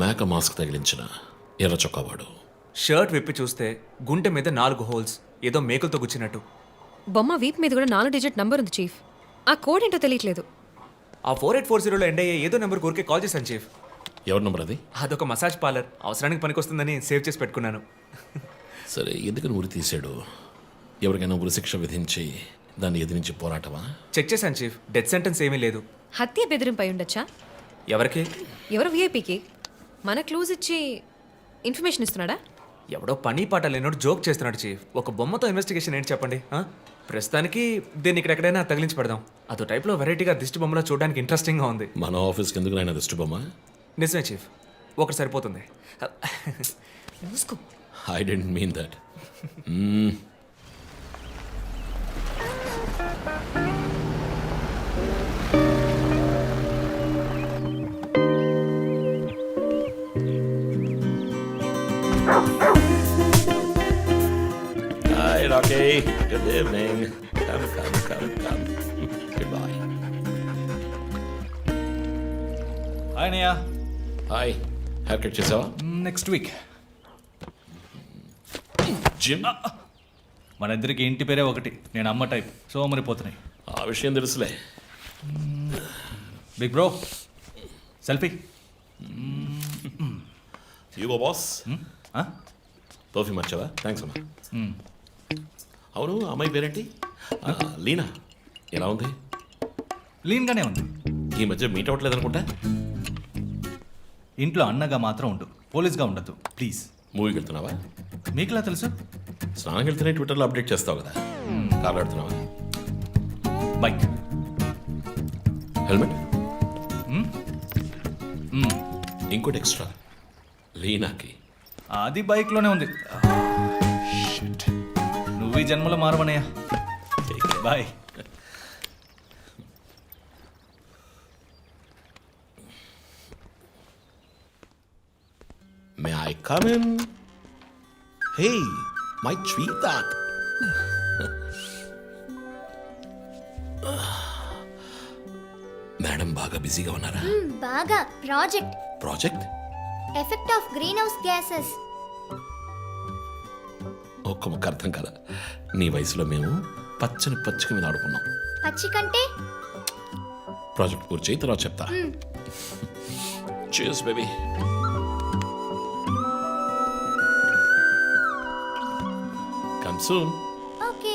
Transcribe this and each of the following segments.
మేక మాస్క్ తగిలించిన ఎర్ర చొక్కావాడు. షర్ట్ విప్పి చూస్తే గుంటె మీద 4 హోల్స్, ఏదో మేకులతో గుచ్చినట్టు. బొమ్మ వీప్ మీద కూడా 4 డిజిట్ నంబర్ ఉంది చీఫ్. ఆ కోడ్ ఏంటో తెలియట్లేదు. ఆ 4840లో ఎండ్ అయ్యే ఏదో నెంబర్ ఊరికే కాల్ చేశాను చీఫ్. ఎవరి నంబర్ అది? అదొక మసాజ్ పార్లర్, అవసరానికి పనికొస్తుందని సేవ్ చేసి పెట్టుకున్నాను. సరే, ఎందుకని ఉరి తీశాడు? ఎవరికైనా ఉరి శిక్ష విధించి దాన్ని ఎదిరించి పోరాటమా? చెక్ చేశాను చీఫ్, డెత్ సెంటెన్స్ ఏమీ లేదు. హత్య బెదిరింపై ఉండొచ్చా? ఎవరికి? ఎవరు విఐపికి మన క్లూజ్ ఇచ్చి ఇన్ఫర్మేషన్ ఇస్తున్నాడా? ఎవడో పని పాట లేనోడు జోక్ చేస్తున్నాడు చీఫ్. ఒక బొమ్మతో ఇన్వెస్టిగేషన్ ఏంటి చెప్పండి. ప్రస్తుతానికి దీన్ని ఇక్కడెక్కడైనా తగిలించి పెడదాం. అదో టైప్లో వెరైటీగా దిష్టి బొమ్మలా చూడడానికి ఇంట్రెస్టింగ్గా ఉంది. మన ఆఫీస్కి ఎందుకు నాయన దిష్టి బొమ్మ? నిజమే చీఫ్, ఒకటి సరిపోతుంది. మూసుకో. I don't mean that. Hi, Rocky. Good evening. Come. Goodbye. Hi అన్నయ్య. Hi. Haircut చేసావా? Next week. జిమ్? మన ఇద్దరికి ఇంటి పేరే ఒకటి. నేను అమ్మ టైప్, సో అమరిపోతున్నాయి. ఆ విషయం తెలుసులే. Big bro, selfie. ఇగో బాస్. టోఫీ మార్చావా? థ్యాంక్స్ అమ్మా. అవును, అమ్మాయి పేరేంటి? లీనా. ఎలా ఉంది? లీన్గానే ఉంది. ఈ మధ్య మీట్ అవ్వట్లేదు అనుకుంటా. ఇంట్లో అన్నగా మాత్రం ఉండు, పోలీస్గా ఉండద్దు ప్లీజ్. మూవీకి వెళ్తున్నావా? మీకులా తెలుసు? స్నానం వెళ్తేనే ట్విట్టర్లో అప్డేట్ చేస్తావు కదా. కార్లు ఆడుతున్నావా? బైక్. హెల్మెట్? ఇంకోటి ఎక్స్ట్రా లీనాకి. అది బైక్లోనే ఉంది. Shit. నువ్వు ఈ జన్మలో మారవనయ్యా. Bye. May I come in? Hey, my sweetheart. Madam బాగా బిజీగా ఉన్నారా? బాగా. Project? Effect of greenhouse gases. ఒక్క ముక్క అర్థం కదా. నీ వయసులో మేము పచ్చకి మీద ఆడుకున్నాం. పచ్చి కంటే ప్రాజెక్ట్ పూర్తి చేయి, తర్వాత చెప్తా. Cheers, baby. Come soon. Okay.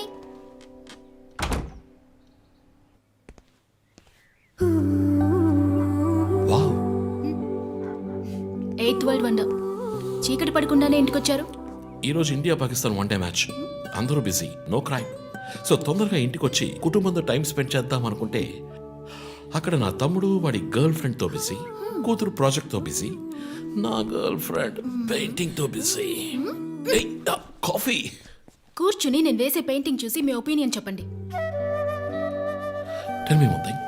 Wow. 8th world wonder. చీకటి పడకుండానే ఇంటికొచ్చారు. ఈరోజు India Pakistan one day match. అందరూ బిజీ, నో క్రైమ్. సో తొందరగా ఇంటికి వచ్చి కుటుంబంతో టైం స్పెండ్ చేద్దాం అనుకుంటే అక్కడ నా తమ్ముడు వాడి గర్ల్ ఫ్రెండ్తో బిజీ, కూతురు ప్రాజెక్ట్తో బిజీ, నా గర్ల్ ఫ్రెండ్ పెయింటింగ్తో బిజీ. కాఫీ. కూర్చుని నేను వేసే పెయింటింగ్ చూసి మీ ఒపీనియన్ చెప్పండి. Tell me one thing.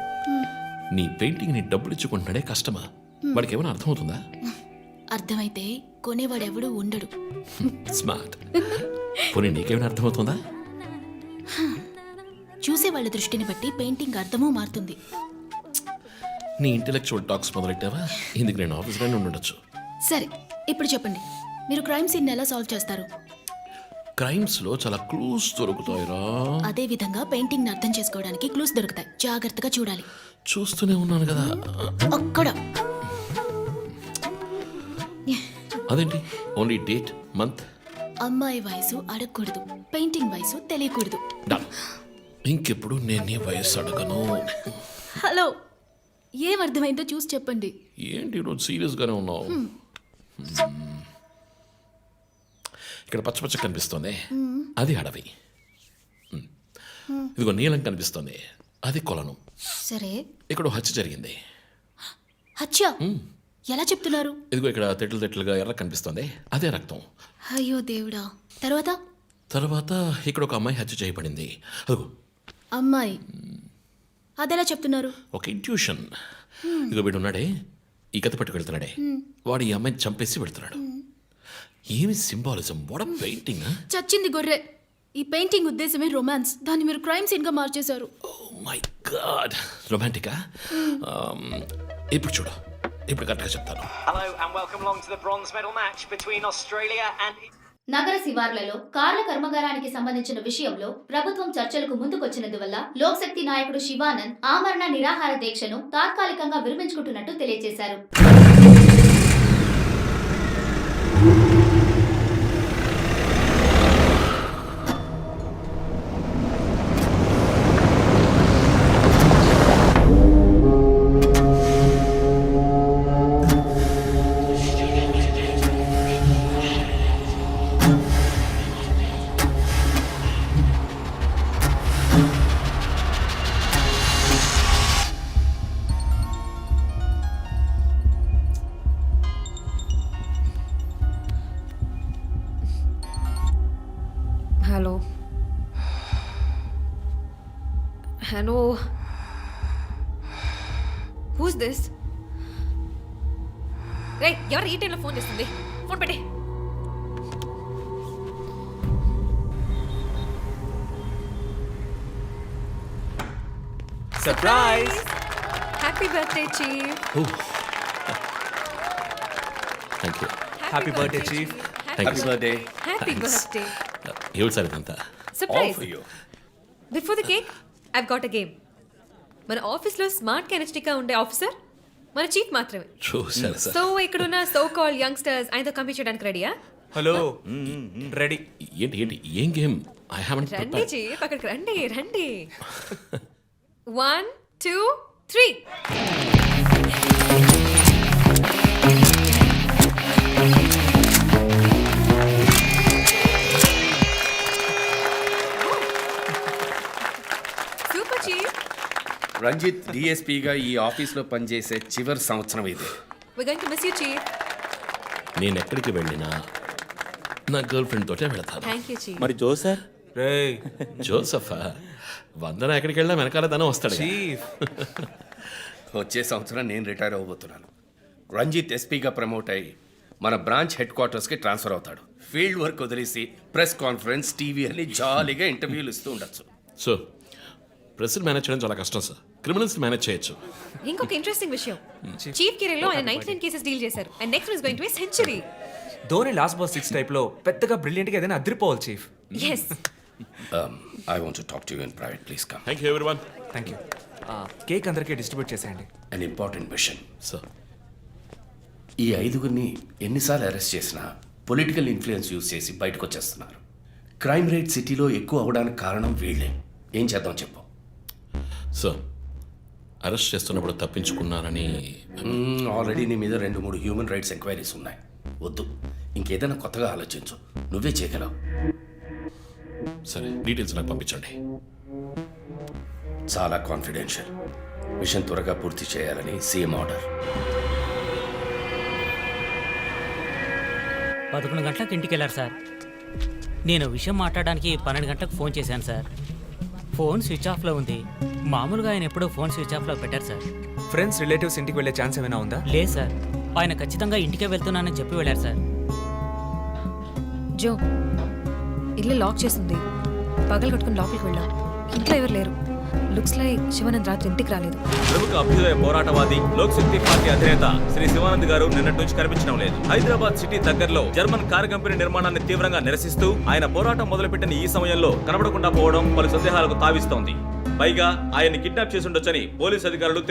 నీ పెయింటింగ్ ని డబ్బులు ఇచ్చుకుంటున్నాడే కష్టమా? వాడికి ఏమైనా అర్థమవుతుందా? అర్థమైతే కొనేవాడెవడూ ఉండడు. స్మార్ట్. పోనీ నీకేమైనా అర్థమవుతుందా? చూసే వాళ్ళ దృష్టిని బట్టి పెయింటింగ్ అర్థమూ మారుతుంది. నీ ఇంటెలెక్చువల్ టాక్స్ మొదలెట్టావా? ఇందుకు నేను ఆఫీస్లోనే ఉండొచ్చు. సరే, ఇప్పుడు చెప్పండి, మీరు క్రైమ్ సీన్ ఎలా సాల్వ్ చేస్తారు? క్రైమ్స్ లో చాలా క్లూస్ దొరుకుతాయిరా. అదే విధంగా పెయింటింగ్ ని అర్థం చేసుకోవడానికి క్లూస్ దొరుకుతాయి. జాగ్రత్తగా చూడాలి. చూస్తూనే ఉన్నాను కదా. అక్కడ అదేంటి? Only date, month? అమ్మాయి వయసు అడగకూడదు, పెయింటింగ్ వయసు తెలియకూడదు. డన్. ఇంకెప్పుడు నేను నీ వయస్సు అడగను. హలో, ఏం అర్థమైందో చూసి చెప్పండి. ఏంటి ఈరోజు సీరియస్ గానే ఉన్నావు? ఇక్కడ పచ్చ కనిపిస్తోంది, అది అడవి. ఇదిగో నీలం కనిపిస్తోంది, అది కొలను. సరే, ఇక్కడ హత్య జరిగింది. హత్య ఎలా చెప్తున్నారు? ఇదిగో ఇక్కడ తెట్లుగా ఎర్ర కనిపిస్తోంది, అదే రక్తం. అయ్యో దేవుడా. తర్వాత ఇక్కడ ఒక అమ్మాయి హత్య చేయబడింది. అదిగో అమ్మాయి, అదెలా చెప్తున్నారు? ఒక ఇంట్యూషన్. ఇదిగో వీడు ఉన్నాడే, ఈ కథ పట్టుకు వెళ్తున్నాడే, వాడు ఈ అమ్మాయిని చంపేసి వెళ్తున్నాడు. ఏమి సింబాలిజం! What a painting! చచ్చింది గొర్రె. ఈ పెయింటింగ్ ఉద్దేశమే రొమాన్స్, దాన్ని మీరు క్రైమ్ సీన్ గా మార్చేశారు. ఓ మై గాడ్, రొమాంటికా? ఇప్పుడు చూడు, ఇప్పుడు కరెక్ట్గా చెప్తాను. Hello and welcome along to the bronze medal match between Australia and నగర శివార్లలో కార్ల కర్మాగారానికి సంబంధించిన విషయంలో ప్రభుత్వం చర్చలకు ముందుకొచ్చినందువల్ల లోక్శక్తి నాయకుడు శివానంద్ ఆమరణ నిరాహార దీక్షను తాత్కాలికంగా విరమించుకుంటున్నట్టు తెలియజేశారు. Hello hello who's this? రే, ఎవరు ఈ టైంలో ఫోన్ చేస్తుంది? ఫోన్ పెట్టే. Surprise! Happy birthday chief. Thank you. Happy birthday chief. Thank you. Birthday. Happy birthday. ఏమిటి సార్ ఇదంతా? Surprise. Before the cake I've got a game. మన ఆఫీస్లో స్మార్ట్ కెనెస్టిక్గా ఉండే ఆఫీసర్ మన చీఫ్ మాత్రమే. చూసారు సార్. సో ఇక్కడున్న సో కాల్ యంగ్స్టర్స్ ఆయనతో కంపీట్ చేయడానికి రెడీయా? Hello, ready. ఏంటి ఏంటి ఏం గేమ్? ఐ హావెంట్ రండి ప్రిపేర్డ్. చీఫ్, అక్కడికి రండి రండి. 1 2 3. Super chief. రంజిత్ డిఎస్పీగా ఈ ఆఫీస్లో పనిచేసే చివరి సంవత్సరం ఇది. We're going to miss you, Chief. నేను ఎక్కడికి వెళ్ళినా నా గర్ల్ ఫ్రెండ్ తోటే వెళతాను. Thank you, Chief. మరి జోసర్ రేయ్ జోసఫా వందన ఎక్కడికి వెళ్ళినా వెనకాల తనే వస్తాడు. చీఫ్, వచ్చే సంవత్సరం నేను రిటైర్ అవ్వబోతున్నాను. రంజిత్ ఎస్పీగా ప్రమోట్ అయ్యి మన బ్రాంచ్ హెడ్ క్వార్టర్స్కి ట్రాన్స్ఫర్ అవుతాడు. ఫీల్డ్ వర్క్ వదిలేసి ప్రెస్ కాన్ఫరెన్స్, టీవీ అని జాలీగా ఇంటర్వ్యూలు ఇస్తూ ఉండొచ్చు. సో ప్రెస్ని మేనేజ్ చేయడం చాలా కష్టం సార్. క్రిమినల్స్ మేనేజ్ చేయొచ్చు. ఇంకొక ఇంట్రెస్టింగ్ విషయం, చీఫ్ కెరీర్లో ఆయన 99 కేసెస్ డీల్ చేశారు and next is going to be century. Dhoni last ball 6 type లో పెద్దగా బ్రిలియంట్ గా ఏదైనా అదిరిపోవాలి chief. yes. I want to talk to you in private, please come. Thank you everyone. Thank you. Cake అందరికీ distribute చేసేయండి. An important machine. Sir ఈ ఐదుగురిని ఎన్నిసార్లు అరెస్ట్ చేసినా పొలిటికల్ ఇన్ఫ్లుయెన్స్ యూజ్ చేసి బయటకు వచ్చేస్తున్నారు. క్రైమ్ రేట్ సిటీలో ఎక్కువ అవడానికి కారణం వీళ్ళే. ఏం చేద్దాం చెప్పు. సార్ అరెస్ట్ చేస్తున్నప్పుడు తప్పించుకున్నారని ఆల్రెడీ నీ మీద 2-3 హ్యూమన్ రైట్స్ ఎంక్వైరీస్ ఉన్నాయి. వద్దు, ఇంకేదైనా కొత్తగా ఆలోచించు. నువ్వే చేయగలవు. సరే డీటెయిల్స్ నాకు పంపించండి. చాలా కాన్ఫిడెన్షియల్. మిషన్ త్వరగా పూర్తి చేయాలని సీఎం ఆర్డర్. 11 గంటలకు ఇంటికి వెళ్ళారు సార్. నేను విషయం మాట్లాడడానికి 12 గంటలకు ఫోన్ చేశాను సార్. ఫోన్ స్విచ్ ఆఫ్లో ఉంది. మామూలుగా ఆయన ఎప్పుడూ ఫోన్ స్విచ్ ఆఫ్లో పెట్టారు సార్. ఫ్రెండ్స్, రిలేటివ్స్ ఇంటికి వెళ్ళే ఛాన్స్ ఏమైనా ఉందా? లేదు సార్, ఆయన ఖచ్చితంగా ఇంటికే వెళ్తున్నానని చెప్పి వెళ్ళారు సార్. జో, ఇల్లు లాక్ చేసింది. పగలు కట్టుకుని లోపలికి వెళ్ళాం. ఇంట్లో ఎవరు లేరు. లుక్స్ లైక్ శివానంద్ రాత్రి ఇంటికి రాలేదు. ప్రముఖ అభ్యుదయ పోరాటవాది లోక్ శక్తి పార్టీ అధినేత శ్రీ శివానంద్ గారు నిన్నటి నుంచి కనిపించడం లేదు. హైదరాబాద్ సిటీ దగ్గరలో జర్మన్ కారు కంపెనీ నిర్మాణాన్ని తీవ్రంగా నిరసిస్తూ ఆయన పోరాటం మొదలుపెట్టిన ఈ సమయంలో కనబడకుండా పోవడం పలు సందేహాలకు తావిస్తోంది. పైగా ఆయన్ని కిడ్నాప్ చేసి ఉండొచ్చని పోలీసు అధికారులు